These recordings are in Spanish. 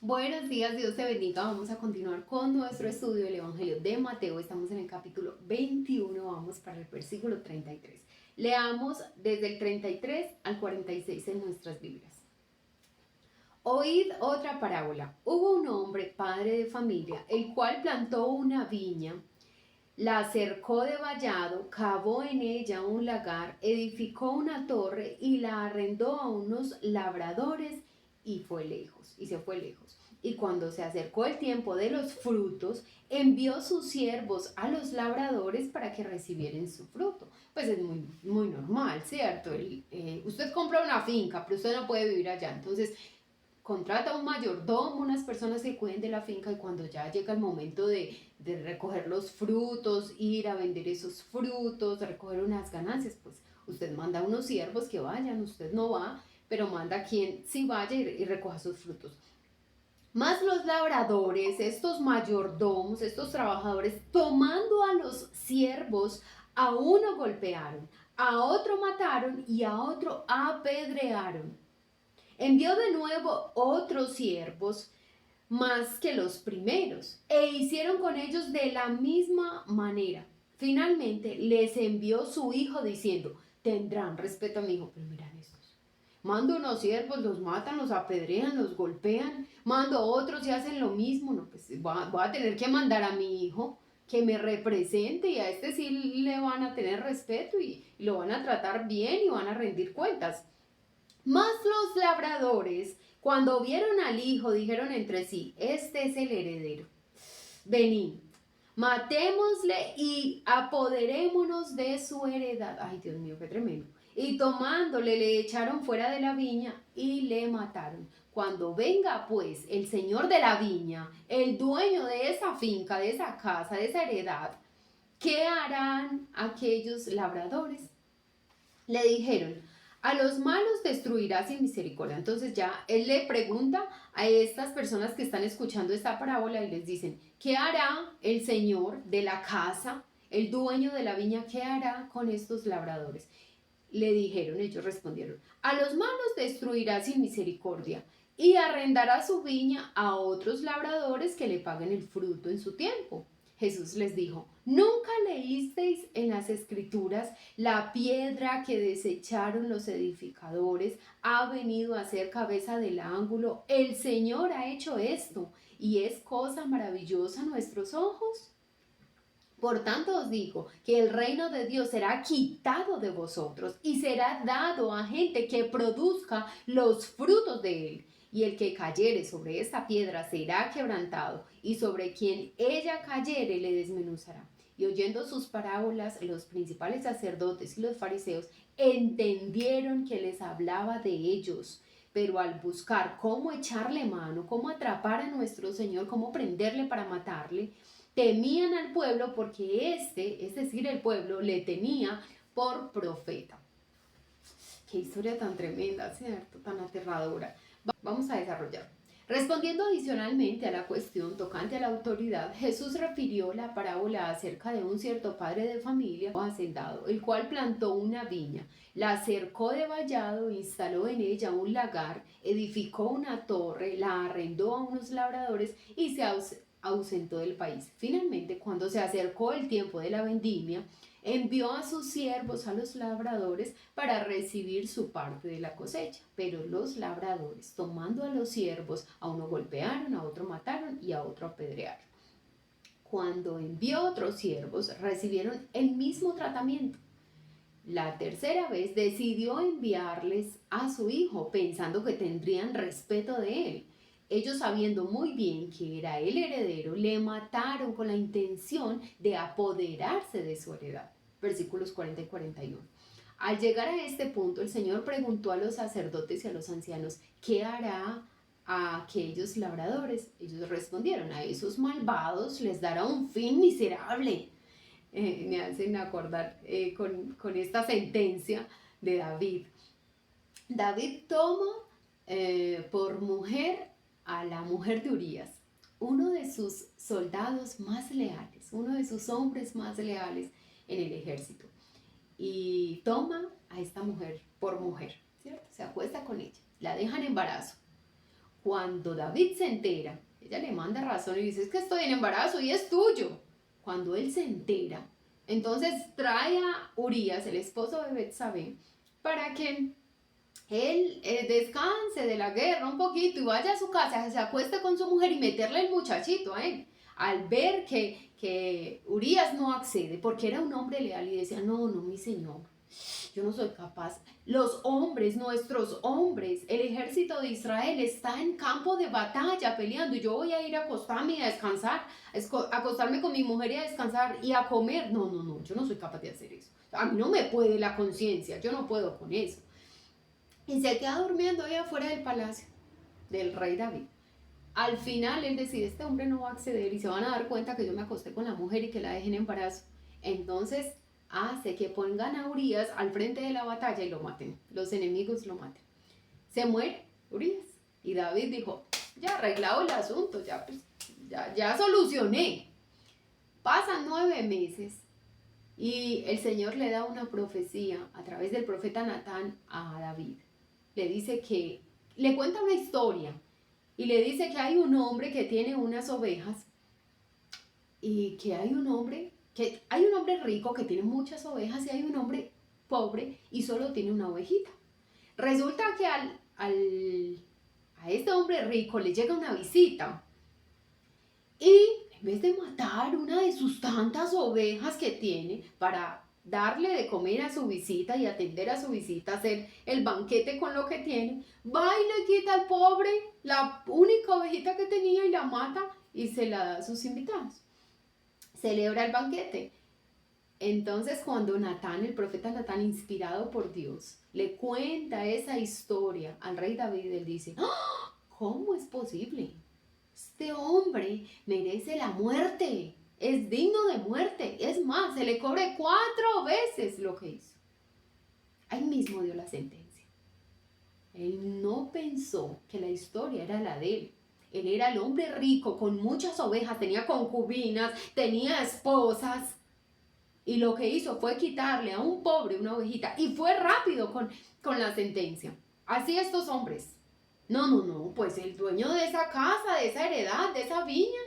Buenos días, Dios te bendiga. Vamos a continuar con nuestro estudio del Evangelio de Mateo. Estamos en el capítulo 21, vamos para el versículo 33. Leamos desde el 33 al 46 en nuestras Biblias. Oíd otra parábola. Hubo un hombre, padre de familia, el cual plantó una viña, la cercó de vallado, cavó en ella un lagar, edificó una torre y la arrendó a unos labradores y se fue lejos. Y cuando se acercó el tiempo de los frutos, envió sus siervos a los labradores para que recibieran su fruto. Pues es muy normal, ¿cierto? Usted compra una finca, pero usted no puede vivir allá. Entonces, contrata un mayordomo, unas personas que cuiden de la finca, y cuando ya llega el momento de recoger los frutos, ir a vender esos frutos, recoger unas ganancias, pues usted manda a unos siervos que vayan, usted no va, pero manda a quien sí vaya y recoja sus frutos. Más los labradores, estos mayordomos, estos trabajadores, tomando a los siervos, a uno golpearon, a otro mataron y a otro apedrearon. Envió de nuevo otros siervos más que los primeros, e hicieron con ellos de la misma manera. Finalmente les envió su hijo diciendo: tendrán respeto a mi hijo. Pero miran estos. Mando unos siervos, los matan, los apedrean, los golpean. Mando otros y hacen lo mismo. No, pues voy a tener que mandar a mi hijo que me represente, y a este sí le van a tener respeto y lo van a tratar bien y van a rendir cuentas. Mas los labradores, cuando vieron al hijo, dijeron entre sí: este es el heredero. Venid, matémosle y apoderémonos de su heredad. Ay, Dios mío, qué tremendo. Y tomándole, le echaron fuera de la viña y le mataron. Cuando venga pues el señor de la viña, el dueño de esa finca, de esa casa, de esa heredad, ¿qué harán aquellos labradores? Le dijeron: a los malos destruirá sin misericordia. Entonces ya él le pregunta a estas personas que están escuchando esta parábola y les dicen: ¿qué hará el señor de la casa, el dueño de la viña? ¿Qué hará con estos labradores? Le dijeron, ellos respondieron: a los malos destruirá sin misericordia y arrendará su viña a otros labradores que le paguen el fruto en su tiempo. Jesús les dijo: ¿nunca leísteis en las escrituras: la piedra que desecharon los edificadores ha venido a ser cabeza del ángulo? El Señor ha hecho esto, y es cosa maravillosa a nuestros ojos. Por tanto os digo que el reino de Dios será quitado de vosotros y será dado a gente que produzca los frutos de él. Y el que cayere sobre esta piedra será quebrantado, y sobre quien ella cayere le desmenuzará. Y oyendo sus parábolas, los principales sacerdotes y los fariseos entendieron que les hablaba de ellos. Pero al buscar cómo echarle mano, cómo atrapar a nuestro Señor, cómo prenderle para matarle, temían al pueblo, porque es decir, el pueblo, le tenía por profeta. Qué historia tan tremenda, ¿cierto? Tan aterradora. Vamos a desarrollar. Respondiendo adicionalmente a la cuestión tocante a la autoridad, Jesús refirió la parábola acerca de un cierto padre de familia o hacendado, el cual plantó una viña, la cercó de vallado, instaló en ella un lagar, edificó una torre, la arrendó a unos labradores y se ausentó del país. Finalmente, cuando se acercó el tiempo de la vendimia, envió a sus siervos a los labradores para recibir su parte de la cosecha. Pero los labradores, tomando a los siervos, a uno golpearon, a otro mataron y a otro apedrearon. Cuando envió otros siervos, recibieron el mismo tratamiento. La tercera vez decidió enviarles a su hijo, pensando que tendrían respeto de él. Ellos, sabiendo muy bien que era el heredero, le mataron con la intención de apoderarse de su heredad. Versículos 40 y 41. Al llegar a este punto, el Señor preguntó a los sacerdotes y a los ancianos: ¿qué hará a aquellos labradores? Ellos respondieron: a esos malvados les dará un fin miserable. Me hacen acordar con esta sentencia de David. David toma por mujer a la mujer de Urías, uno de sus soldados más leales, uno de sus hombres más leales en el ejército, y toma a esta mujer por mujer, ¿cierto? Se acuesta con ella, la deja en embarazo. Cuando David se entera, ella le manda razón y dice, es que estoy en embarazo y es tuyo. Cuando él se entera, entonces trae a Urías, el esposo de Betsabé, para que él descanse de la guerra un poquito y vaya a su casa, se acueste con su mujer y meterle el muchachito a él. Al ver que Urías no accede, porque era un hombre leal y decía, no, no, mi señor, yo no soy capaz. Los hombres, nuestros hombres, el ejército de Israel está en campo de batalla peleando y yo voy a ir a acostarme y a descansar, acostarme con mi mujer y a descansar y a comer. No, no, no, yo no soy capaz de hacer eso. A mí no me puede la conciencia, yo no puedo con eso. Y se queda durmiendo ahí afuera del palacio del rey David. Al final él decide, este hombre no va a acceder y se van a dar cuenta que yo me acosté con la mujer y que la dejé en embarazo. Entonces hace que pongan a Urías al frente de la batalla y lo maten. Los enemigos lo maten. Se muere Urías. Y David dijo, ya arreglado el asunto, ya solucioné. Pasan 9 meses y el Señor le da una profecía a través del profeta Natán a David. Le dice que, le cuenta una historia y le dice que hay un hombre que tiene unas ovejas y que hay un hombre rico que tiene muchas ovejas y hay un hombre pobre y solo tiene una ovejita. Resulta que a este hombre rico le llega una visita y en vez de matar una de sus tantas ovejas que tiene para darle de comer a su visita y atender a su visita, hacer el banquete con lo que tiene, va y le quita al pobre la única ovejita que tenía y la mata y se la da a sus invitados. Celebra el banquete. Entonces cuando Natán, el profeta Natán, inspirado por Dios, le cuenta esa historia al rey David, él dice, ¡oh! ¿Cómo es posible? Este hombre merece la muerte, es digno de muerte, es más, se le cobre 4 veces lo que hizo. Ahí mismo dio la sentencia. Él no pensó que la historia era la de él. Él era el hombre rico con muchas ovejas, tenía concubinas, tenía esposas. Y lo que hizo fue quitarle a un pobre una ovejita. Y fue rápido con la sentencia. Así estos hombres. No, pues el dueño de esa casa, de esa heredad, de esa viña,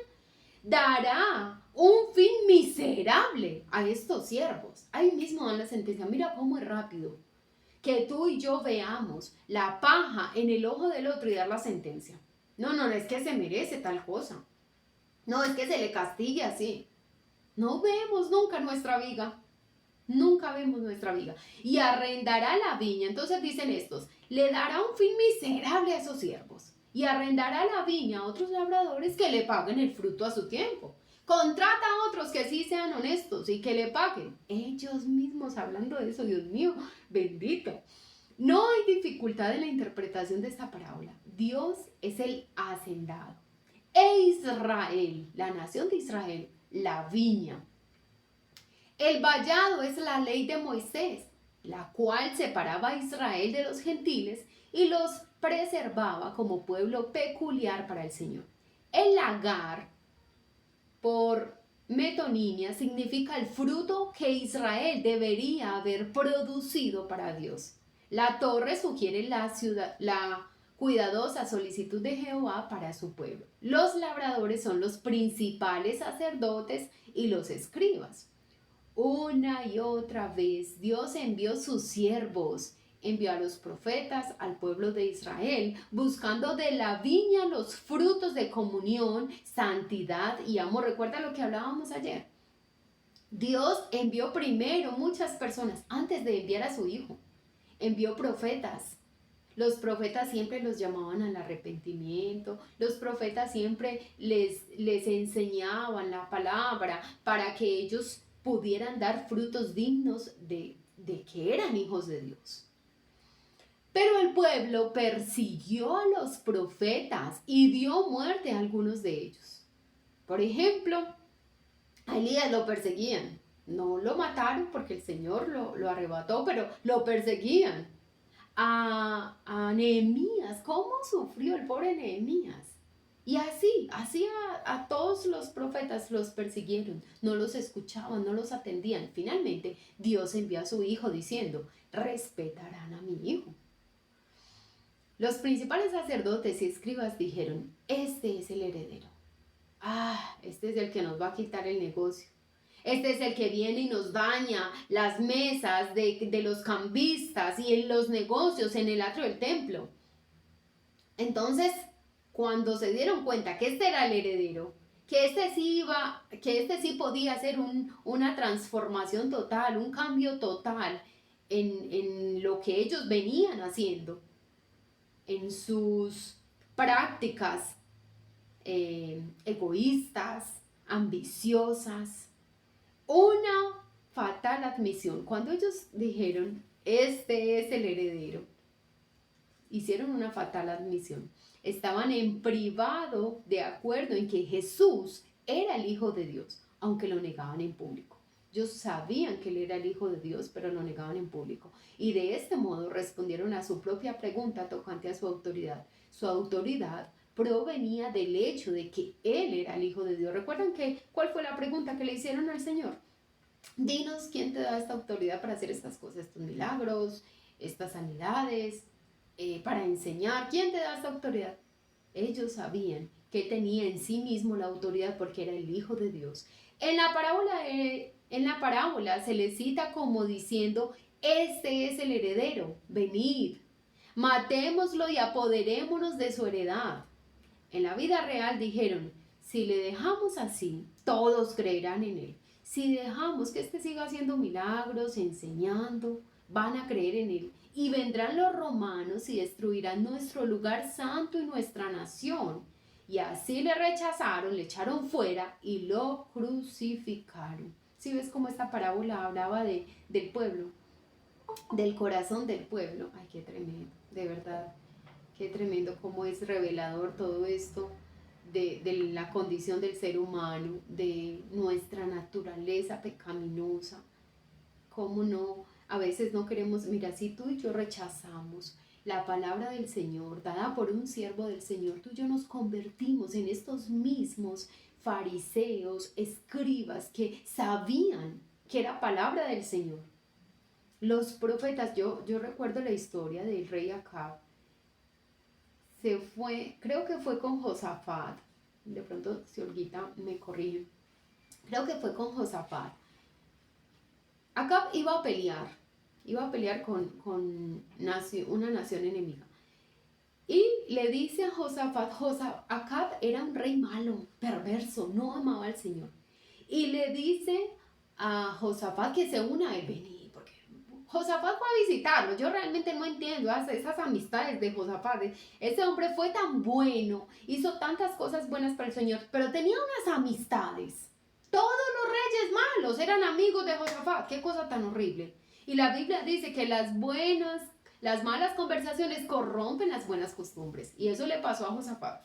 dará un fin miserable a estos siervos. Ahí mismo dan la sentencia. Mira cómo es rápido. Que tú y yo veamos la paja en el ojo del otro y dar la sentencia. No, es que se merece tal cosa. No, es que se le castigue así. No vemos nunca nuestra viga. Nunca vemos nuestra viga. Y arrendará la viña. Entonces dicen estos, le dará un fin miserable a esos siervos. Y arrendará la viña a otros labradores que le paguen el fruto a su tiempo. Contrata a otros que sí sean honestos y que le paguen. Ellos mismos hablando de eso, Dios mío, bendito. No hay dificultad en la interpretación de esta parábola. Dios es el hacendado. E Israel, la nación de Israel, la viña. El vallado es la ley de Moisés, la cual separaba a Israel de los gentiles y los preservaba como pueblo peculiar para el Señor. El lagar, por metonímia, significa el fruto que Israel debería haber producido para Dios. La torre sugiere la cuidadosa solicitud de Jehová para su pueblo. Los labradores son los principales sacerdotes y los escribas. Una y otra vez Dios envió sus siervos, envió a los profetas al pueblo de Israel, buscando de la viña los frutos de comunión, santidad y amor. Recuerda lo que hablábamos ayer. Dios envió primero muchas personas antes de enviar a su hijo. Envió profetas. Los profetas siempre los llamaban al arrepentimiento, los profetas siempre les enseñaban la palabra para que ellos pudieran dar frutos dignos de que eran hijos de Dios. Pero el pueblo persiguió a los profetas y dio muerte a algunos de ellos. Por ejemplo, a Elías lo perseguían. No lo mataron porque el Señor lo arrebató, pero lo perseguían. A Nehemías, ¿cómo sufrió el pobre Nehemías? Y así a todos los profetas los persiguieron, no los escuchaban, no los atendían. Finalmente Dios envió a su hijo diciendo, respetarán a mi hijo. Los principales sacerdotes y escribas dijeron, este es el heredero. Este es el que nos va a quitar el negocio. Este es el que viene y nos daña las mesas de los cambistas y en los negocios en el atrio del templo. Entonces, cuando se dieron cuenta que este era el heredero, que este sí podía hacer una transformación total, un cambio total en lo que ellos venían haciendo, en sus prácticas egoístas, ambiciosas, una fatal admisión. Cuando ellos dijeron, este es el heredero, hicieron una fatal admisión. Estaban en privado de acuerdo en que Jesús era el Hijo de Dios, aunque lo negaban en público. Ellos sabían que él era el Hijo de Dios, pero lo negaban en público. Y de este modo respondieron a su propia pregunta tocante a su autoridad. Su autoridad provenía del hecho de que él era el Hijo de Dios. ¿Recuerdan cuál fue la pregunta que le hicieron al Señor? Dinos, ¿quién te da esta autoridad para hacer estas cosas, estos milagros, estas sanidades, para enseñar? ¿Quién te da esta autoridad? Ellos sabían que tenía en sí mismo la autoridad porque era el Hijo de Dios. En la parábola se le cita como diciendo, este es el heredero, venid, matémoslo y apoderémonos de su heredad. En la vida real dijeron, si le dejamos así, todos creerán en él. Si dejamos que siga haciendo milagros, enseñando, van a creer en él. Y vendrán los romanos y destruirán nuestro lugar santo y nuestra nación. Y así le rechazaron, le echaron fuera y lo crucificaron. ¿Sí ves cómo esta parábola hablaba del pueblo? Del corazón del pueblo. Ay, qué tremendo, de verdad. Qué tremendo cómo es revelador todo esto de la condición del ser humano, de nuestra naturaleza pecaminosa. Cómo no, a veces no queremos, mira, si tú y yo rechazamos la palabra del Señor, dada por un siervo del Señor, tú y yo nos convertimos en estos mismos fariseos, escribas que sabían que era palabra del Señor. Los profetas, yo recuerdo la historia del rey Acab. Se fue, creo que fue con Josafat, de pronto si Olguita me corrige, creo que fue con Josafat. Acab iba a pelear con una nación enemiga. Y le dice a Josafat, Acab era un rey malo, perverso, no amaba al Señor. Y le dice a Josafat que se una a él, vení. Josafat fue a visitarlo. Yo realmente no entiendo esas amistades de Josafat. Ese hombre fue tan bueno, hizo tantas cosas buenas para el Señor, pero tenía unas amistades. Todos los reyes malos eran amigos de Josafat. Qué cosa tan horrible. Y la Biblia dice que las malas conversaciones corrompen las buenas costumbres. Y eso le pasó a Josafat.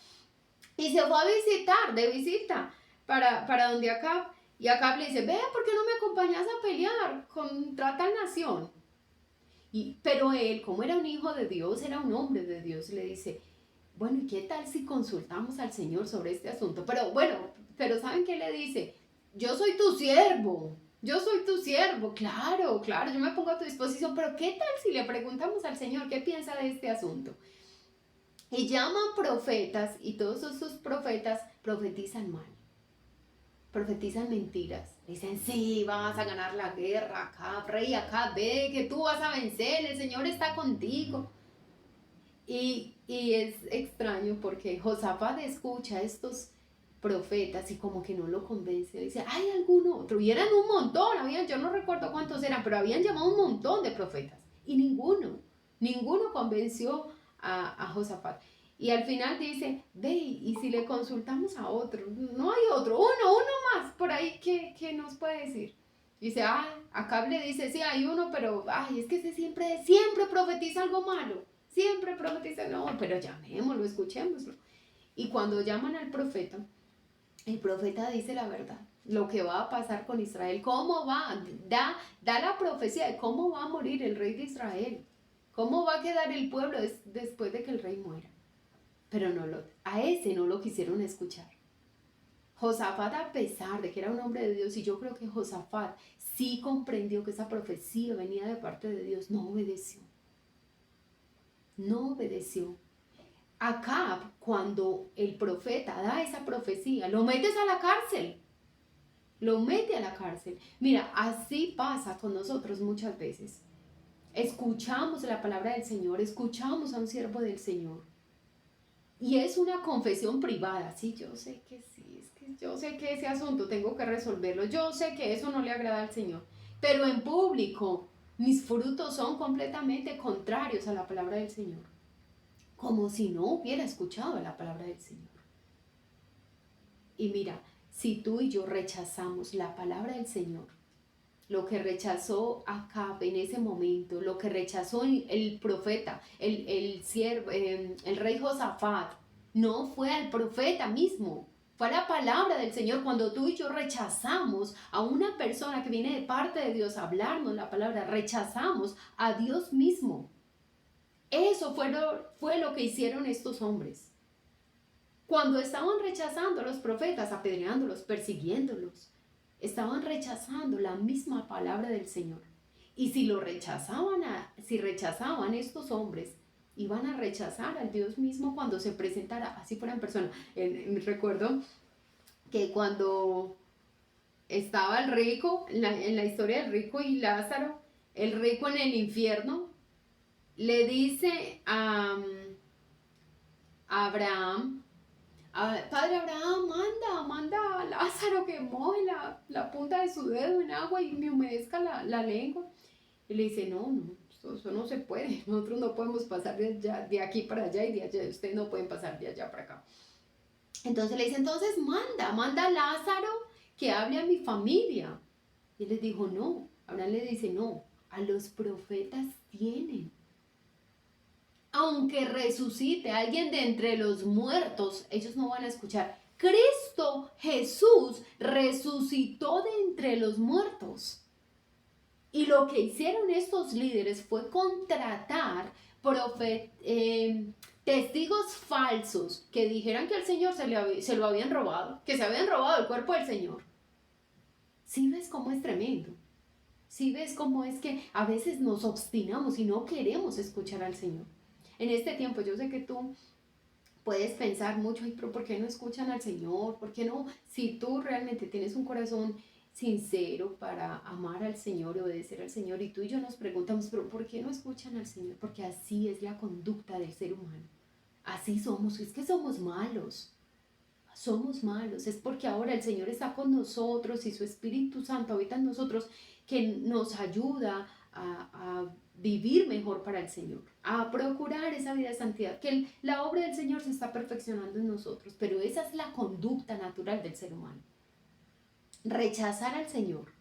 Y se fue a visitar, de visita, para donde Acab. Y Acab le dice, vea, ¿por qué no me acompañas a pelear contra tal nación? Pero él, como era un hijo de Dios, era un hombre de Dios, le dice, bueno, ¿y qué tal si consultamos al Señor sobre este asunto? Pero ¿saben qué le dice? Yo soy tu siervo, claro, yo me pongo a tu disposición, pero ¿qué tal si le preguntamos al Señor qué piensa de este asunto? Y llaman profetas y todos esos profetas profetizan mal. Profetizan mentiras. Dicen, sí, vas a ganar la guerra acá, rey acá, ve que tú vas a vencer, el Señor está contigo. Y es extraño porque Josafat escucha a estos profetas y como que no lo convence. Dice, ¿hay algún otro? Y eran un montón, yo no recuerdo cuántos eran, pero habían llamado un montón de profetas. Y ninguno convenció a Josafat. Y al final dice, ve, y si le consultamos a otro, no hay otro, uno más por ahí que nos puede decir. Dice, Acab le dice, sí, hay uno, pero, es que ese siempre profetiza algo malo, siempre profetiza, no, pero llamémoslo, escuchémoslo. Y cuando llaman al profeta, el profeta dice la verdad, lo que va a pasar con Israel, cómo va, da la profecía de cómo va a morir el rey de Israel, cómo va a quedar el pueblo después de que el rey muera. Pero a ese no lo quisieron escuchar. Josafat, a pesar de que era un hombre de Dios, y yo creo que Josafat sí comprendió que esa profecía venía de parte de Dios, no obedeció. Acab, cuando el profeta da esa profecía, lo metes a la cárcel. Lo mete a la cárcel. Mira, así pasa con nosotros muchas veces. Escuchamos la palabra del Señor, escuchamos a un siervo del Señor. Y es una confesión privada. Sí, yo sé que sí, es que yo sé que ese asunto tengo que resolverlo. Yo sé que eso no le agrada al Señor. Pero en público, mis frutos son completamente contrarios a la palabra del Señor. Como si no hubiera escuchado la palabra del Señor. Y mira, si tú y yo rechazamos la palabra del Señor, lo que rechazó Acab en ese momento, lo que rechazó el profeta, el siervo, el rey Josafat, no fue al profeta mismo, fue a la palabra del Señor. Cuando tú y yo rechazamos a una persona que viene de parte de Dios a hablarnos la palabra, rechazamos a Dios mismo. Eso fue lo que hicieron estos hombres. Cuando estaban rechazando a los profetas, apedreándolos, persiguiéndolos, estaban rechazando la misma palabra del Señor. Y si rechazaban estos hombres, iban a rechazar al Dios mismo cuando se presentara, así fuera en persona. Recuerdo que cuando estaba el rico, en la historia del rico y Lázaro, el rico en el infierno, le dice a Abraham, Padre Abraham, manda a Lázaro que moje la punta de su dedo en agua y me humedezca la lengua. Y le dice, no, eso no se puede. Nosotros no podemos pasar de aquí para allá y de allá. Ustedes no pueden pasar de allá para acá. Entonces le dice, entonces manda a Lázaro que hable a mi familia. Y él les dijo, no. Abraham le dice, no, a los profetas tienen. Aunque resucite alguien de entre los muertos, ellos no van a escuchar. Cristo Jesús resucitó de entre los muertos. Y lo que hicieron estos líderes fue contratar testigos falsos que dijeran que al Señor se lo habían robado, que se habían robado el cuerpo del Señor. ¿Sí ves cómo es tremendo? ¿Sí ves cómo es que a veces nos obstinamos y no queremos escuchar al Señor? En este tiempo yo sé que tú puedes pensar mucho, pero ¿por qué no escuchan al Señor? ¿Por qué no? Si tú realmente tienes un corazón sincero para amar al Señor y obedecer al Señor, y tú y yo nos preguntamos, pero ¿por qué no escuchan al Señor? Porque así es la conducta del ser humano. Así somos, es que somos malos. Somos malos, es porque ahora el Señor está con nosotros y su Espíritu Santo habita en nosotros, que nos ayuda a vivir mejor para el Señor, a procurar esa vida de santidad, que la obra del Señor se está perfeccionando en nosotros, pero esa es la conducta natural del ser humano. Rechazar al Señor.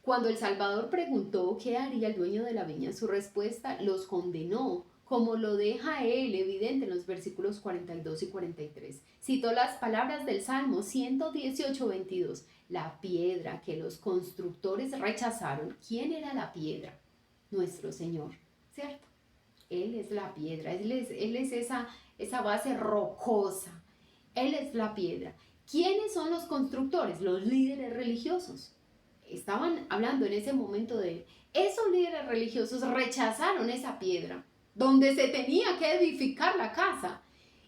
Cuando el Salvador preguntó qué haría el dueño de la viña, su respuesta los condenó, como lo deja él evidente en los versículos 42 y 43. Citó las palabras del Salmo 118, 22. La piedra que los constructores rechazaron. ¿Quién era la piedra? Nuestro Señor, ¿cierto? Él es la piedra, Él es esa base rocosa. Él es la piedra. ¿Quiénes son los constructores? Los líderes religiosos. Estaban hablando en ese momento de él. Esos líderes religiosos rechazaron esa piedra donde se tenía que edificar la casa.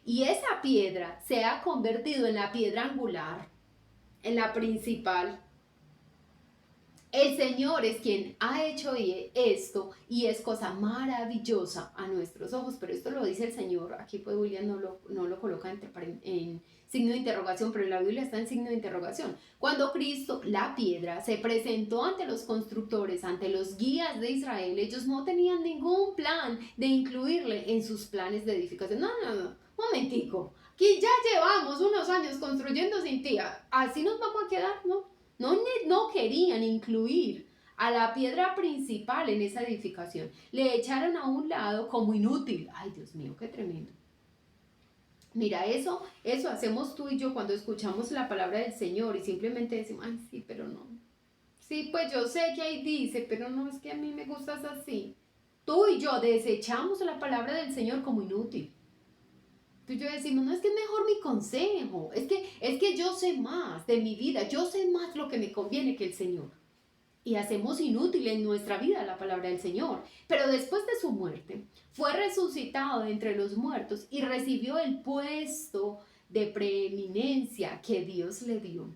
Y esa piedra se ha convertido en la piedra angular, en la principal. El Señor es quien ha hecho esto y es cosa maravillosa a nuestros ojos, pero esto lo dice el Señor. Aquí pues William no lo coloca en signo de interrogación, pero en la Biblia está en signo de interrogación. Cuando Cristo, la piedra, se presentó ante los constructores, ante los guías de Israel, ellos no tenían ningún plan de incluirle en sus planes de edificación. No, momentico, aquí ya llevamos unos años construyendo sin ti, así nos vamos a quedar, ¿no? No querían incluir a la piedra principal en esa edificación. Le echaron a un lado como inútil. Ay, Dios mío, qué tremendo. Mira, eso hacemos tú y yo cuando escuchamos la palabra del Señor y simplemente decimos, ay, sí, pero no. Sí, pues yo sé que ahí dice, pero no, es que a mí me gustas así. Tú y yo desechamos la palabra del Señor como inútil. Tú y yo decimos, no, es que es mejor mi consejo, es que yo sé más de mi vida, yo sé más lo que me conviene que el Señor. y hacemos inútil en nuestra vida la palabra del Señor. Pero después de su muerte, fue resucitado de entre los muertos y recibió el puesto de preeminencia que Dios le dio.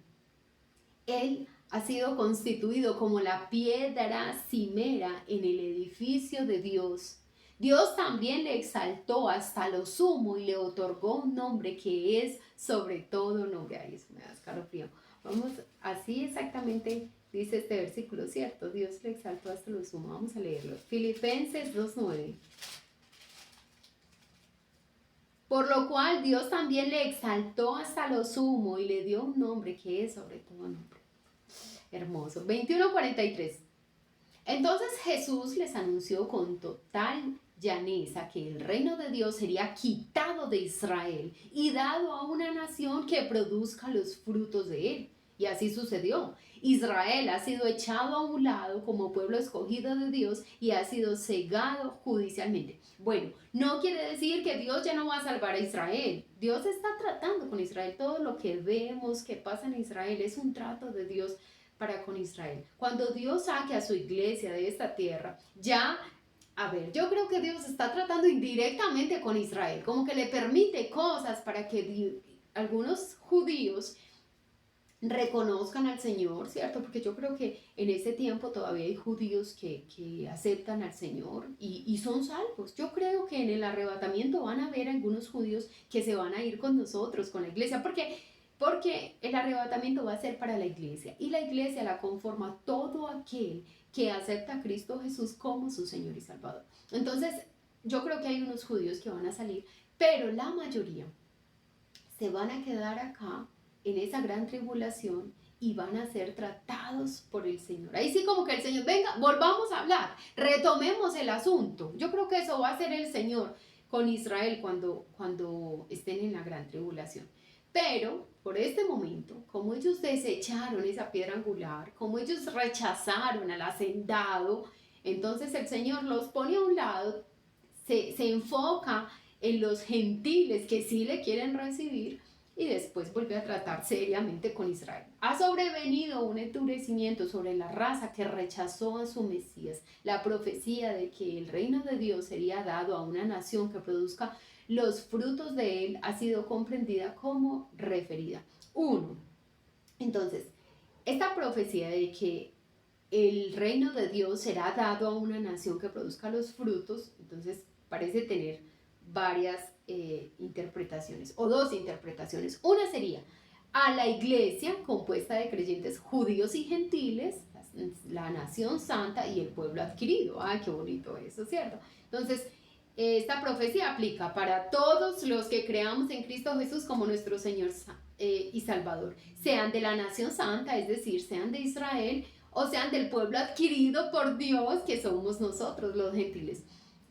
Él ha sido constituido como la piedra cimera en el edificio de Dios. Dios también le exaltó hasta lo sumo y le otorgó un nombre que es sobre todo nombre. Ay, eso me da escalofrío. Vamos, así exactamente dice este versículo, ¿cierto? Dios le exaltó hasta lo sumo. Vamos a leerlo. Filipenses 2:9. Por lo cual Dios también le exaltó hasta lo sumo y le dio un nombre que es sobre todo nombre. Hermoso. 21:43. Entonces Jesús les anunció con total llaneza que el reino de Dios sería quitado de Israel y dado a una nación que produzca los frutos de él. Y así sucedió. Israel ha sido echado a un lado como pueblo escogido de Dios y ha sido cegado judicialmente. Bueno, no quiere decir que Dios ya no va a salvar a Israel. Dios está tratando con Israel. Todo lo que vemos que pasa en Israel es un trato de Dios para con Israel. Cuando Dios saque a su iglesia de esta tierra, ya, a ver, yo creo que Dios está tratando indirectamente con Israel, como que le permite cosas para que algunos judíos reconozcan al Señor, ¿cierto? Porque yo creo que en ese tiempo todavía hay judíos que aceptan al Señor y son salvos. Yo creo que en el arrebatamiento van a haber algunos judíos que se van a ir con nosotros, con la iglesia, porque el arrebatamiento va a ser para la iglesia y la iglesia la conforma todo aquel que acepta a Cristo Jesús como su Señor y Salvador. Entonces, yo creo que hay unos judíos que van a salir, pero la mayoría se van a quedar acá en esa gran tribulación y van a ser tratados por el Señor. Ahí sí como que el Señor, venga, volvamos a hablar, retomemos el asunto. Yo creo que eso va a hacer el Señor con Israel cuando estén en la gran tribulación. Pero por este momento, como ellos desecharon esa piedra angular, como ellos rechazaron al hacendado, entonces el Señor los pone a un lado, se enfoca en los gentiles que sí le quieren recibir y después vuelve a tratar seriamente con Israel. Ha sobrevenido un endurecimiento sobre la raza que rechazó a su Mesías. La profecía de que el reino de Dios sería dado a una nación que produzca los frutos de él ha sido comprendida como referida. 1. Entonces, esta profecía de que el reino de Dios será dado a una nación que produzca los frutos, entonces parece tener varias interpretaciones o dos interpretaciones. Una sería a la iglesia compuesta de creyentes judíos y gentiles, la nación santa y el pueblo adquirido. ¡Ay, qué bonito eso!, ¿cierto? Entonces, esta profecía aplica para todos los que creamos en Cristo Jesús como nuestro Señor y Salvador, sean de la nación santa, es decir, sean de Israel, o sean del pueblo adquirido por Dios, que somos nosotros los gentiles.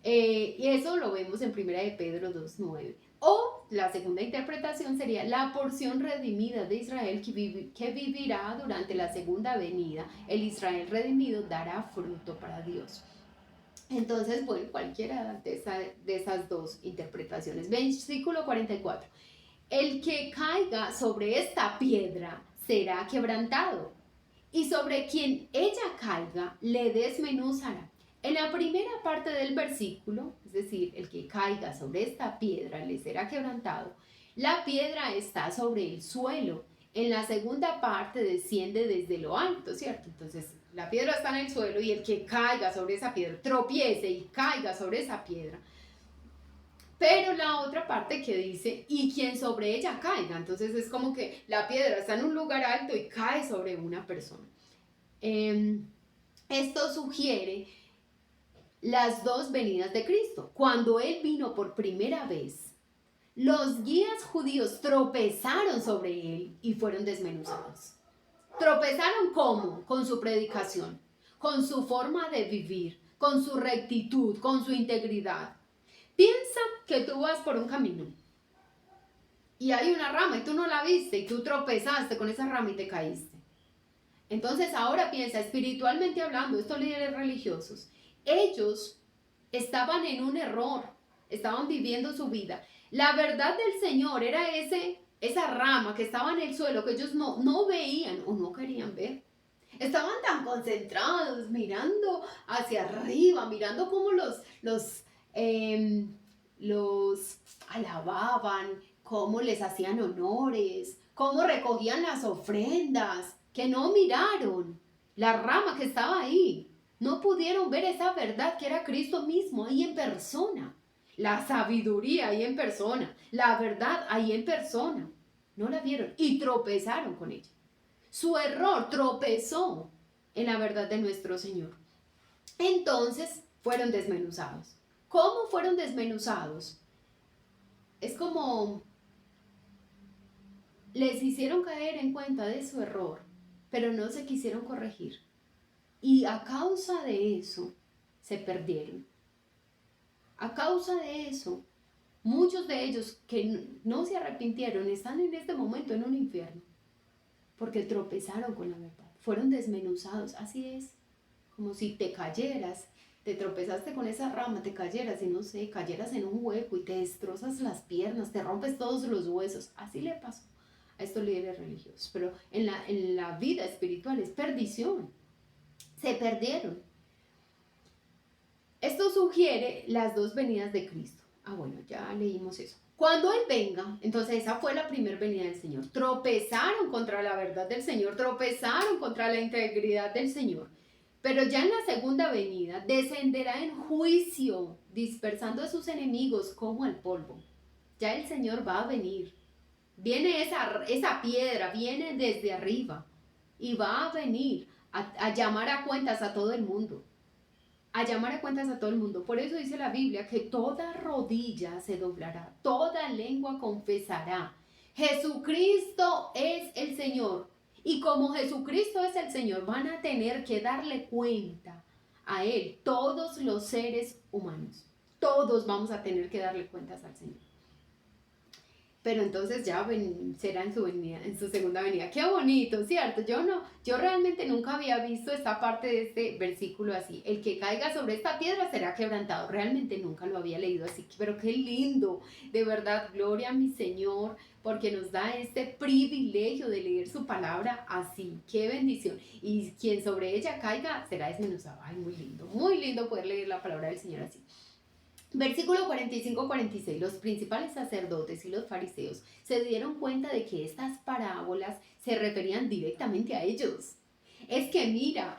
Y eso lo vemos en 1 de Pedro 2:9. O la segunda interpretación sería la porción redimida de Israel que vivirá durante la segunda venida. El Israel redimido dará fruto para Dios. Entonces, bueno, cualquiera de esas dos interpretaciones. Versículo 44. El que caiga sobre esta piedra será quebrantado, y sobre quien ella caiga le desmenuzará. En la primera parte del versículo, es decir, el que caiga sobre esta piedra le será quebrantado, la piedra está sobre el suelo. En la segunda parte desciende desde lo alto, ¿cierto? Entonces, la piedra está en el suelo y el que caiga sobre esa piedra, tropiece y caiga sobre esa piedra. Pero la otra parte que dice, y quien sobre ella caiga, entonces es como que la piedra está en un lugar alto y cae sobre una persona. Esto sugiere las dos venidas de Cristo. Cuando Él vino por primera vez, los guías judíos tropezaron sobre Él y fueron desmenuzados. ¿Tropezaron cómo? Con su predicación, con su forma de vivir, con su rectitud, con su integridad. Piensa que tú vas por un camino y hay una rama y tú no la viste y tú tropezaste con esa rama y te caíste. Entonces ahora piensa, espiritualmente hablando, estos líderes religiosos, ellos estaban en un error, estaban viviendo su vida. La verdad del Señor era esa rama que estaba en el suelo que ellos no veían o no querían ver. Estaban tan concentrados, mirando hacia arriba, mirando cómo los alababan, cómo les hacían honores, cómo recogían las ofrendas, que no miraron la rama que estaba ahí. No pudieron ver esa verdad que era Cristo mismo ahí en persona. La sabiduría ahí en persona. La verdad ahí en persona. No la vieron y tropezaron con ella. Su error tropezó en la verdad de nuestro Señor. Entonces fueron desmenuzados. ¿Cómo fueron desmenuzados? Es como les hicieron caer en cuenta de su error, pero no se quisieron corregir. Y a causa de eso, se perdieron. A causa de eso, muchos de ellos que no se arrepintieron están en este momento en un infierno, porque tropezaron con la verdad. Fueron desmenuzados, así es. Como si te cayeras, te tropezaste con esa rama, te cayeras y no sé, cayeras en un hueco y te destrozas las piernas, te rompes todos los huesos. Así le pasó a estos líderes religiosos. Pero en la vida espiritual es perdición. Se perdieron. Esto sugiere las dos venidas de Cristo. Ah, bueno, ya leímos eso. Cuando Él venga, entonces esa fue la primera venida del Señor. Tropezaron contra la verdad del Señor, tropezaron contra la integridad del Señor. Pero ya en la segunda venida descenderá en juicio, dispersando a sus enemigos como al polvo. Ya el Señor va a venir. Viene esa piedra, viene desde arriba y va a venir a llamar a cuentas a todo el mundo. A llamar a cuentas a todo el mundo. Por eso dice la Biblia que toda rodilla se doblará, toda lengua confesará. Jesucristo es el Señor. Y como Jesucristo es el Señor, van a tener que darle cuenta a Él, todos los seres humanos. Todos vamos a tener que darle cuentas al Señor. Pero entonces ya será en su venida, en su segunda venida. Qué bonito, ¿cierto? Yo realmente nunca había visto esta parte de este versículo así. El que caiga sobre esta piedra será quebrantado. Realmente nunca lo había leído así, pero qué lindo. De verdad, gloria a mi Señor, porque nos da este privilegio de leer su palabra así. Qué bendición. Y quien sobre ella caiga será desmenuzado. Ay, muy lindo poder leer la palabra del Señor así. Versículo 45-46. Los principales sacerdotes y los fariseos se dieron cuenta de que estas parábolas se referían directamente a ellos. Es que mira,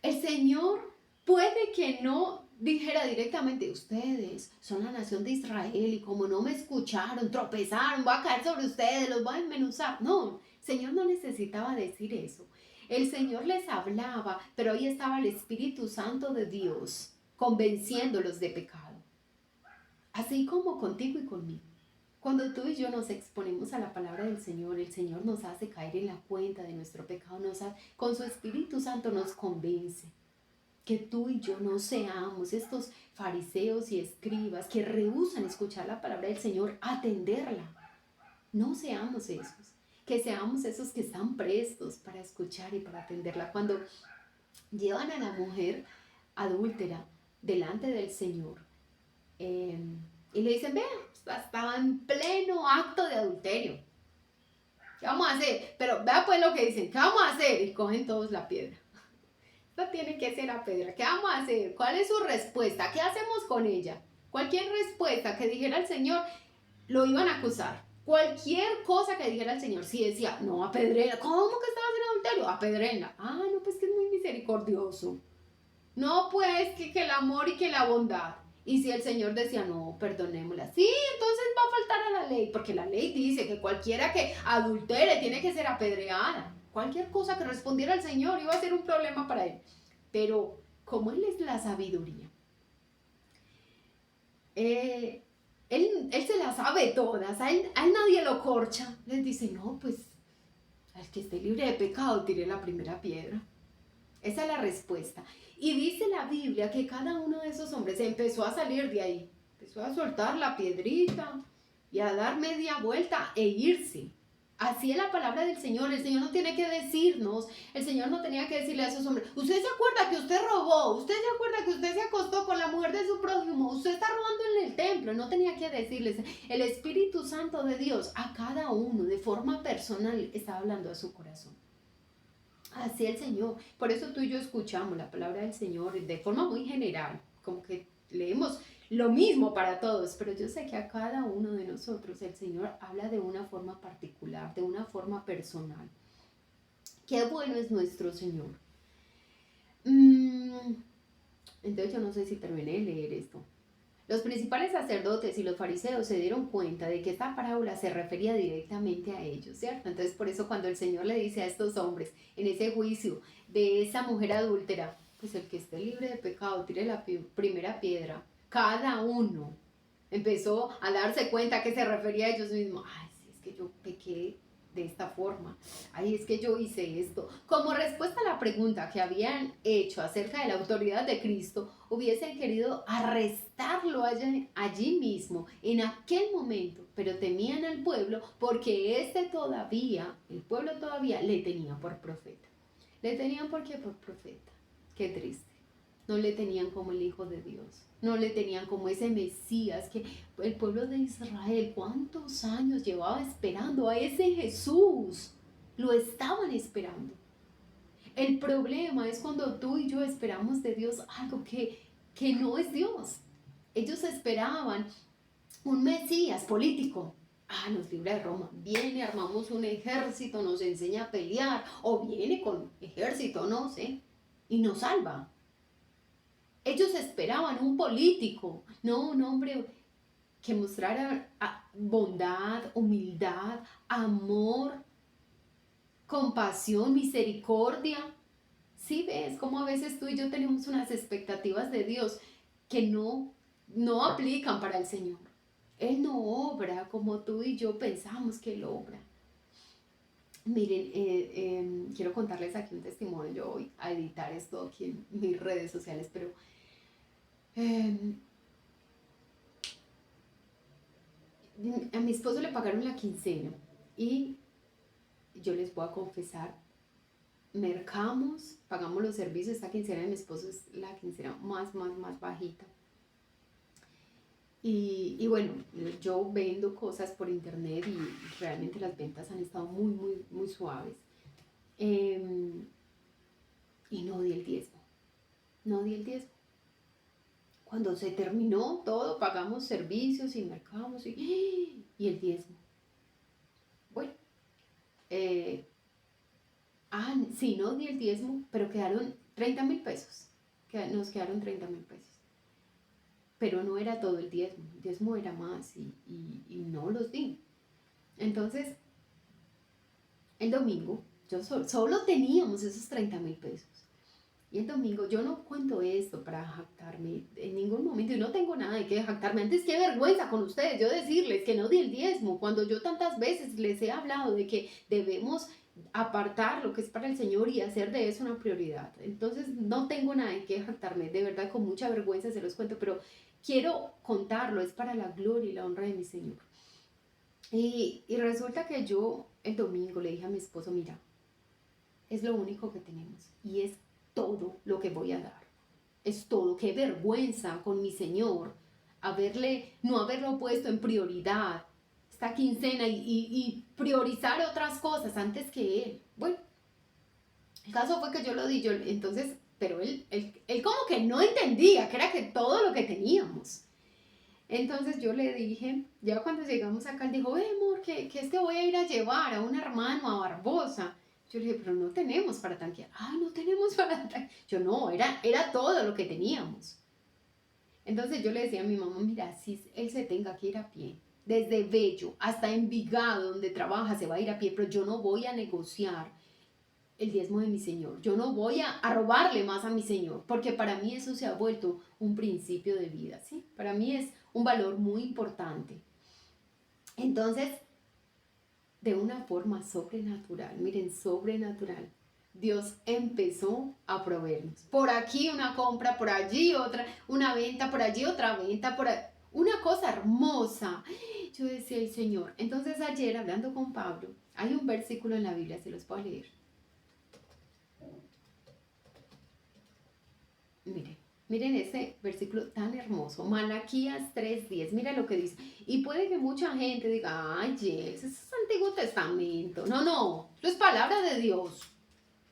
el Señor puede que no dijera directamente: ustedes son la nación de Israel y como no me escucharon, tropezaron, voy a caer sobre ustedes, los voy a enmenuzar. No, el Señor no necesitaba decir eso. El Señor les hablaba, pero ahí estaba el Espíritu Santo de Dios convenciéndolos de pecado. Así como contigo y conmigo. Cuando tú y yo nos exponemos a la palabra del Señor, el Señor nos hace caer en la cuenta de nuestro pecado, con su Espíritu Santo nos convence. Que tú y yo no seamos estos fariseos y escribas que rehúsan escuchar la palabra del Señor, atenderla. No seamos esos. Que seamos esos que están prestos para escuchar y para atenderla. Cuando llevan a la mujer adúltera delante del Señor, y le dicen: vean, estaba en pleno acto de adulterio. ¿Qué vamos a hacer? Pero vea pues lo que dicen: ¿qué vamos a hacer? Y cogen todos la piedra. Esta tiene que ser la piedra. ¿Qué vamos a hacer? ¿Cuál es su respuesta? ¿Qué hacemos con ella? Cualquier respuesta que dijera el Señor, lo iban a acusar. Cualquier cosa que dijera el Señor, si decía: no, apedréenla. ¿Cómo que estaba haciendo adulterio? Apedréenla. Ah, no, pues que es muy misericordioso. No, pues que el amor y que la bondad. Y si el Señor decía: no, perdonémosla, sí, entonces va a faltar a la ley, porque la ley dice que cualquiera que adultere tiene que ser apedreada. Cualquier cosa que respondiera al Señor iba a ser un problema para él. Pero como Él es la sabiduría, él se las sabe todas, a él nadie lo corcha. Les dice: no, pues al que esté libre de pecado tire la primera piedra. Esa es la respuesta. Y dice la Biblia que cada uno de esos hombres empezó a salir de ahí. Empezó a soltar la piedrita y a dar media vuelta e irse. Así es la palabra del Señor. El Señor no tiene que decirnos, el Señor no tenía que decirle a esos hombres: usted se acuerda que usted robó, usted se acuerda que usted se acostó con la mujer de su prójimo, usted está robando en el templo. No tenía que decirles. El Espíritu Santo de Dios a cada uno de forma personal estaba hablando a su corazón. Así el Señor. Por eso tú y yo escuchamos la palabra del Señor de forma muy general, como que leemos lo mismo para todos, pero yo sé que a cada uno de nosotros el Señor habla de una forma particular, de una forma personal. Qué bueno es nuestro Señor. Entonces yo no sé si terminé de leer esto. Los principales sacerdotes y los fariseos se dieron cuenta de que esta parábola se refería directamente a ellos, ¿cierto? Entonces por eso cuando el Señor le dice a estos hombres en ese juicio de esa mujer adúltera, pues el que esté libre de pecado tire la primera piedra, cada uno empezó a darse cuenta que se refería a ellos mismos. Ay, sí, es que yo pequé de esta forma. Ay, es que yo hice esto. Como respuesta a la pregunta que habían hecho acerca de la autoridad de Cristo, hubiesen querido arrestarlo allí mismo, en aquel momento, pero temían al pueblo porque el pueblo todavía le tenía por profeta. Le tenían por profeta. Qué triste. No le tenían como el Hijo de Dios, no le tenían como ese Mesías que el pueblo de Israel, ¿cuántos años llevaba esperando a ese Jesús? Lo estaban esperando. El problema es cuando tú y yo esperamos de Dios algo que no es Dios. Ellos esperaban un Mesías político. Nos libra de Roma. Viene, armamos un ejército, nos enseña a pelear, o viene con ejército, no sé, y nos salva. Ellos esperaban un político, no un hombre que mostrara bondad, humildad, amor, compasión, misericordia. Sí, ves cómo a veces tú y yo tenemos unas expectativas de Dios que no aplican para el Señor. Él no obra como tú y yo pensamos que Él obra. Miren, quiero contarles aquí un testimonio. Yo voy a editar esto aquí en mis redes sociales, pero a mi esposo le pagaron la quincena y yo les voy a confesar, mercamos, pagamos los servicios. Esta quincena de mi esposo es la quincena más bajita. Y bueno, yo vendo cosas por internet y realmente las ventas han estado muy suaves. Y no di el diezmo. Cuando se terminó todo, pagamos servicios y mercamos y el diezmo. Bueno, sí, no di el diezmo, pero quedaron 30,000 pesos. Nos quedaron 30,000 pesos. Pero no era todo el diezmo era más y no los di. Entonces, el domingo, yo solo teníamos esos 30,000 pesos. Y el domingo, yo no cuento esto para jactarme en ningún momento, y no tengo nada de qué jactarme. Antes, qué vergüenza con ustedes yo decirles que no di el diezmo, cuando yo tantas veces les he hablado de que debemos apartar lo que es para el Señor y hacer de eso una prioridad. Entonces, no tengo nada de qué jactarme, de verdad, con mucha vergüenza se los cuento, pero quiero contarlo, es para la gloria y la honra de mi Señor. Y resulta que yo el domingo le dije a mi esposo, mira, es lo único que tenemos y es todo lo que voy a dar. Es todo. Qué vergüenza con mi Señor no haberlo puesto en prioridad esta quincena y priorizar otras cosas antes que Él. Bueno, el caso fue que yo lo di, entonces, pero él como que no entendía que era que todo lo que teníamos. Entonces yo le dije, ya cuando llegamos acá, él dijo, amor, que es que voy a ir a llevar a un hermano a Barbosa. Yo le dije, pero no tenemos para tanquear. No tenemos para tanquear. Yo no, era todo lo que teníamos. Entonces yo le decía a mi mamá, mira, si él se tenga que ir a pie, desde Bello hasta Envigado, donde trabaja, se va a ir a pie, pero yo no voy a negociar el diezmo de mi Señor. Yo no voy a robarle más a mi Señor, porque para mí eso se ha vuelto un principio de vida, ¿sí? Para mí es un valor muy importante. Entonces, de una forma sobrenatural, miren, sobrenatural, Dios empezó a proveernos. Por aquí una compra, por allí otra, una venta, por allí otra venta, una cosa hermosa. Yo decía, el Señor. Entonces ayer, hablando con Pablo, hay un versículo en la Biblia, se los puedo leer. Miren ese versículo tan hermoso, Malaquías 3:10, mira lo que dice. Y puede que mucha gente diga, ay, ese es Antiguo Testamento. No, es palabra de Dios.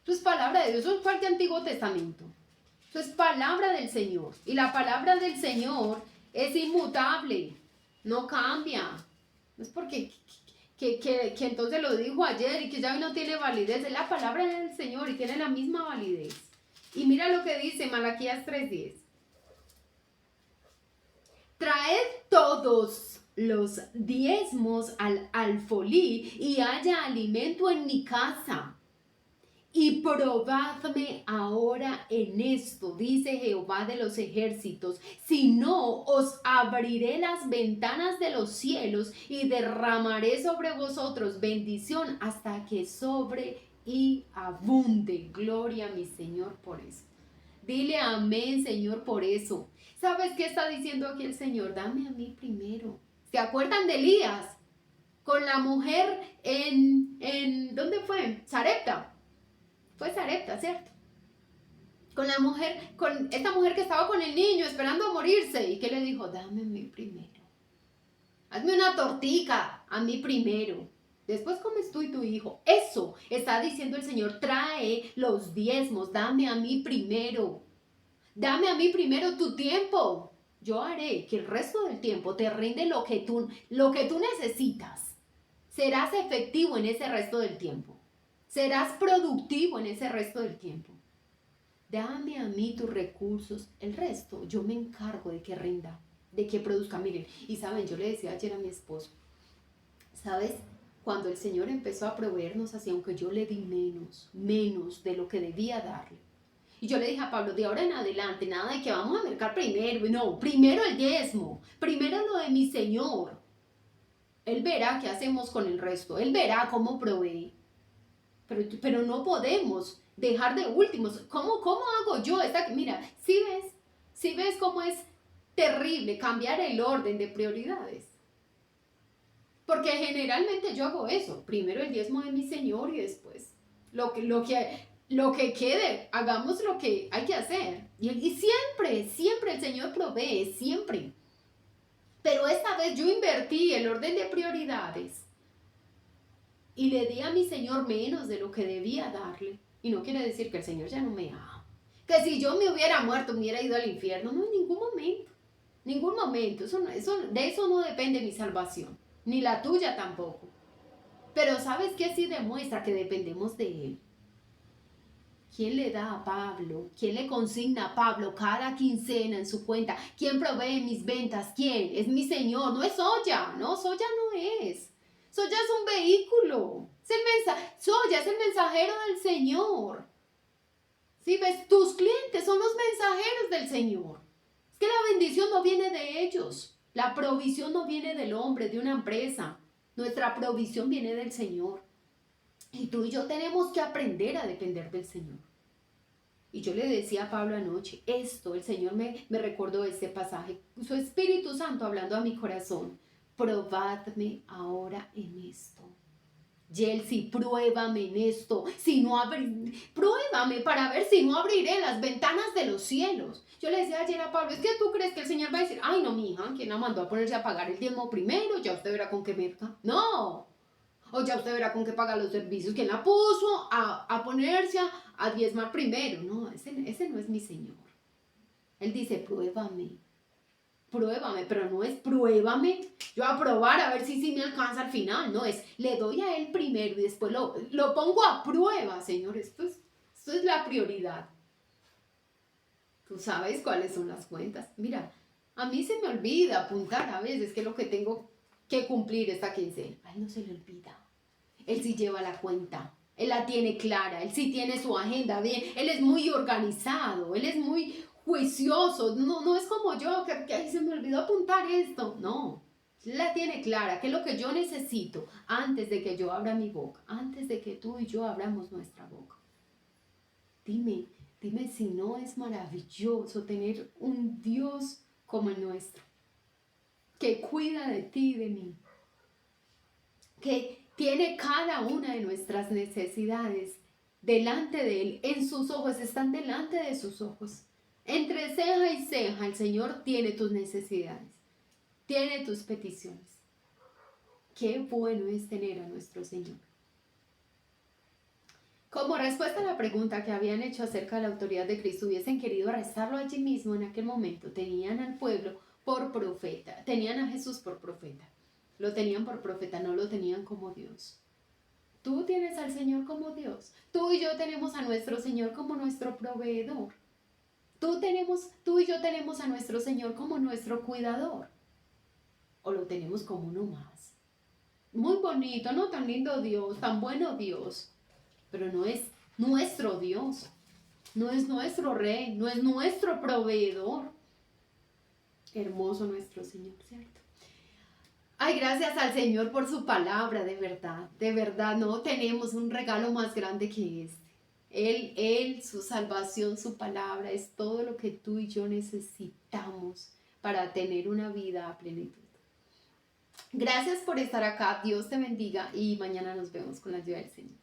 Eso es palabra de Dios, eso fue el Antiguo Testamento. Eso es palabra del Señor. Y la palabra del Señor es inmutable, no cambia. No es porque que entonces lo dijo ayer y que ya hoy no tiene validez. Es la palabra del Señor y tiene la misma validez. Y mira lo que dice Malaquías 3:10. Traed todos los diezmos al alfolí y haya alimento en mi casa. Y probadme ahora en esto, dice Jehová de los ejércitos, si no, os abriré las ventanas de los cielos y derramaré sobre vosotros bendición hasta que sobre y abunde. Gloria a mi Señor por eso. Dile amén, Señor, por eso. ¿Sabes qué está diciendo aquí el Señor? Dame a mí primero. ¿Se acuerdan de Elías? Con la mujer ¿dónde fue? Sarepta. Fue Sarepta, ¿cierto? Con esta mujer que estaba con el niño esperando a morirse. ¿Y qué le dijo? Dame a mí primero. Hazme una tortica a mí primero. Después comes tú y tu hijo. Eso está diciendo el Señor. Trae los diezmos. Dame a mí primero. Dame a mí primero tu tiempo. Yo haré que el resto del tiempo te rinde lo que tú necesitas. Serás efectivo en ese resto del tiempo. Serás productivo en ese resto del tiempo. Dame a mí tus recursos. El resto yo me encargo de que rinda, de que produzca. Miren, y saben, yo le decía ayer a mi esposo, ¿sabes? Cuando el Señor empezó a proveernos así, aunque yo le di menos de lo que debía darle. Y yo le dije a Pablo, de ahora en adelante, nada de que vamos a mercar primero. No, primero el diezmo, primero lo de mi Señor. Él verá qué hacemos con el resto, Él verá cómo provee. Pero no podemos dejar de últimos. ¿Cómo hago yo? Mira, ¿sí ves cómo es terrible cambiar el orden de prioridades? Porque generalmente yo hago eso. Primero el diezmo de mi Señor y después lo que quede, hagamos lo que hay que hacer. Y siempre el Señor provee, siempre. Pero esta vez yo invertí el orden de prioridades y le di a mi Señor menos de lo que debía darle. Y no quiere decir que el Señor ya no me ama. Que si yo me hubiera muerto, me hubiera ido al infierno. No, en ningún momento. Ningún momento. De eso no depende mi salvación. Ni la tuya tampoco. Pero ¿sabes qué? Sí demuestra que dependemos de Él. ¿Quién le da a Pablo? ¿Quién le consigna a Pablo cada quincena en su cuenta? ¿Quién provee mis ventas? ¿Quién? Es mi Señor. No es Soya. No, Soya no es. Soya es un vehículo. Soya es el mensajero del Señor. ¿Sí ves? Tus clientes son los mensajeros del Señor. Es que la bendición no viene de ellos. La provisión no viene del hombre, de una empresa. Nuestra provisión viene del Señor. Y tú y yo tenemos que aprender a depender del Señor. Y yo le decía a Pablo anoche, el Señor me recordó este pasaje. Su Espíritu Santo hablando a mi corazón. Probadme ahora en esto. Yelsi, pruébame en esto. Pruébame para ver si no abriré las ventanas de los cielos. Yo le decía ayer a Pablo, es que tú crees que el Señor va a decir, ay no, mi hija, ¿quién la mandó a ponerse a pagar el diezmo primero? Ya usted verá con qué merca. No. O ya usted verá con qué paga los servicios. ¿Quién la puso a ponerse a diezmar primero? No, ese no es mi Señor. Él dice, pruébame, pero no es pruébame, yo a probar a ver si me alcanza al final. No, es le doy a Él primero y después lo pongo a prueba, Señor. Esto es la prioridad. Tú sabes cuáles son las cuentas. Mira, a mí se me olvida apuntar a veces que es lo que tengo que cumplir esta quincena. A Él no se le olvida. Él sí lleva la cuenta. Él la tiene clara. Él sí tiene su agenda bien. Él es muy organizado. Él es muy juicioso. No es como yo, que ahí se me olvidó apuntar esto. No. Él la tiene clara. ¿Qué es lo que yo necesito antes de que yo abra mi boca? Antes de que tú y yo abramos nuestra boca. Dime si no es maravilloso tener un Dios como el nuestro, que cuida de ti y de mí, que tiene cada una de nuestras necesidades delante de Él, en sus ojos, están delante de sus ojos. Entre ceja y ceja el Señor tiene tus necesidades, tiene tus peticiones. Qué bueno es tener a nuestro Señor. Como respuesta a la pregunta que habían hecho acerca de la autoridad de Cristo, hubiesen querido arrestarlo allí mismo en aquel momento. Tenían al pueblo por profeta, tenían a Jesús por profeta. Lo tenían por profeta, no lo tenían como Dios. Tú tienes al Señor como Dios. Tú y yo tenemos a nuestro Señor como nuestro proveedor. Tú y yo tenemos a nuestro Señor como nuestro cuidador. O lo tenemos como uno más. Muy bonito, no tan lindo Dios, tan bueno Dios. Pero no es nuestro Dios. No es nuestro Rey, no es nuestro proveedor. Hermoso nuestro Señor, ¿cierto? Ay, gracias al Señor por su palabra, de verdad, no tenemos un regalo más grande que este. Su salvación, su palabra es todo lo que tú y yo necesitamos para tener una vida a plenitud. Gracias por estar acá, Dios te bendiga y mañana nos vemos con la ayuda del Señor.